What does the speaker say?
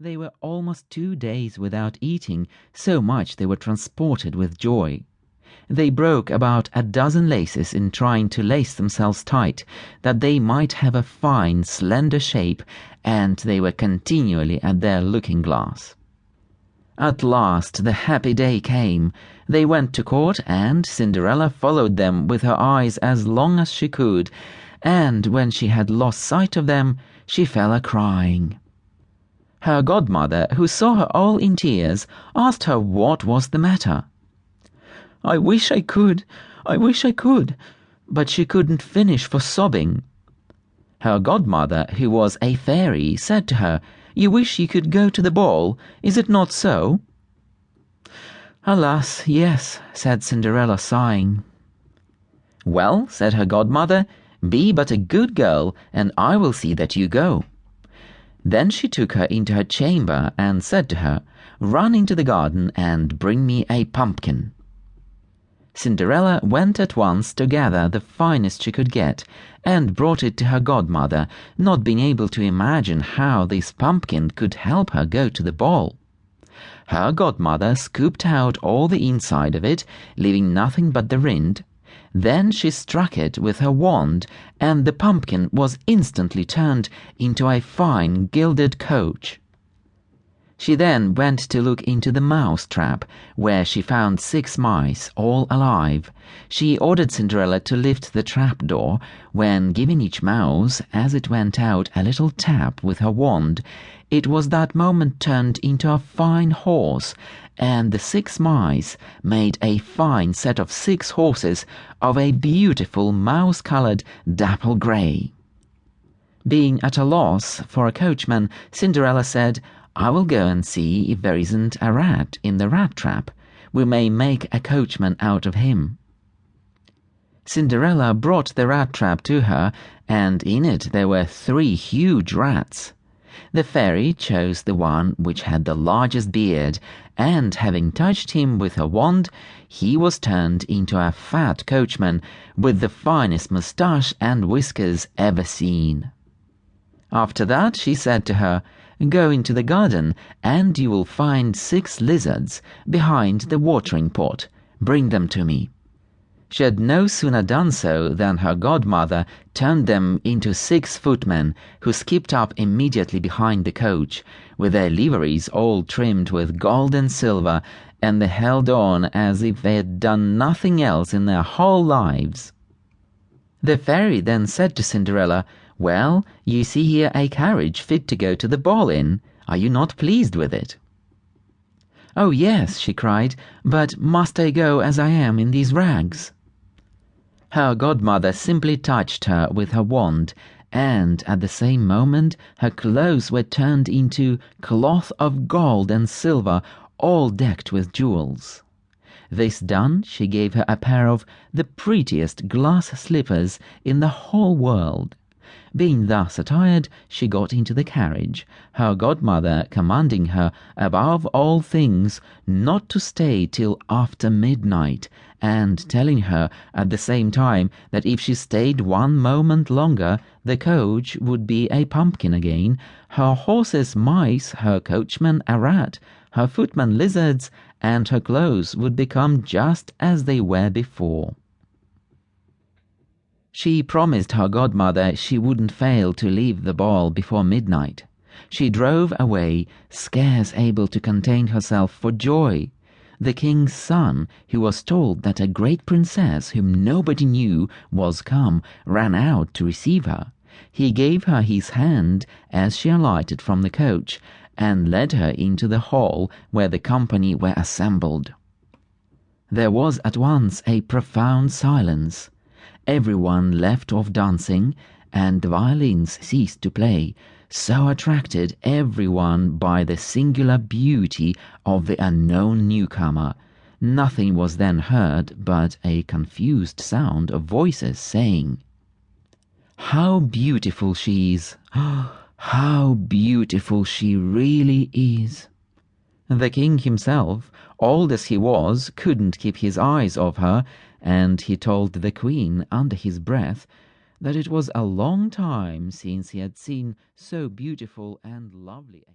They were almost 2 days without eating, so much they were transported with joy. They broke about a dozen laces in trying to lace themselves tight, that they might have a fine, slender shape, and they were continually at their looking-glass. At last the happy day came. They went to court, and Cinderella followed them with her eyes as long as she could, and when she had lost sight of them, she fell a-crying. Her godmother, who saw her all in tears, asked her what was the matter. "I wish I could, but she couldn't finish for sobbing. Her godmother, who was a fairy, said to her, "You wish you could go to the ball, is it not so?" "Alas, yes," said Cinderella, sighing. "Well," said her godmother, "be but a good girl, and I will see that you go." Then she took her into her chamber and said to her, "Run into the garden and bring me a pumpkin." Cinderella went at once to gather the finest she could get, and brought it to her godmother, not being able to imagine how this pumpkin could help her go to the ball. Her godmother scooped out all the inside of it, leaving nothing but the rind. Then she struck it with her wand, and the pumpkin was instantly turned into a fine gilded coach. She then went to look into the mouse trap, where she found 6 mice, all alive. She ordered Cinderella to lift the trap door, when, giving each mouse, as it went out, a little tap with her wand, it was that moment turned into a fine horse, and the 6 mice made a fine set of 6 horses of a beautiful mouse-coloured dapple grey. Being at a loss for a coachman, Cinderella said, "I will go and see if there isn't a rat in the rat trap. We may make a coachman out of him." Cinderella brought the rat trap to her, and in it there were 3 huge rats. The fairy chose the one which had the largest beard, and having touched him with her wand, he was turned into a fat coachman with the finest moustache and whiskers ever seen. After that she said to her, "Go into the garden, and you will find 6 lizards behind the watering pot. Bring them to me." She had no sooner done so than her godmother turned them into 6 footmen, who skipped up immediately behind the coach, with their liveries all trimmed with gold and silver, and they held on as if they had done nothing else in their whole lives. The fairy then said to Cinderella, "Well, you see here a carriage fit to go to the ball in. Are you not pleased with it?" "Oh yes," she cried, "but must I go as I am in these rags?" Her godmother simply touched her with her wand, and at the same moment her clothes were turned into cloth of gold and silver, all decked with jewels. This done, she gave her a pair of the prettiest glass slippers in the whole world. Being thus attired, she got into the carriage, her godmother commanding her, above all things, not to stay till after midnight, and telling her at the same time that if she stayed 1 moment longer, the coach would be a pumpkin again, her horses mice, her coachman a rat, her footmen lizards, and her clothes would become just as they were before. She promised her godmother she wouldn't fail to leave the ball before midnight. She drove away, scarce able to contain herself for joy. The king's son, who was told that a great princess whom nobody knew was come, ran out to receive her. He gave her his hand as she alighted from the coach, and led her into the hall where the company were assembled. There was at once a profound silence. Everyone left off dancing, and the violins ceased to play, so attracted everyone by the singular beauty of the unknown newcomer. Nothing was then heard but a confused sound of voices saying, "How beautiful she is! How beautiful she really is!" The king himself, old as he was, couldn't keep his eyes off her, and he told the queen under his breath that it was a long time since he had seen so beautiful and lovely a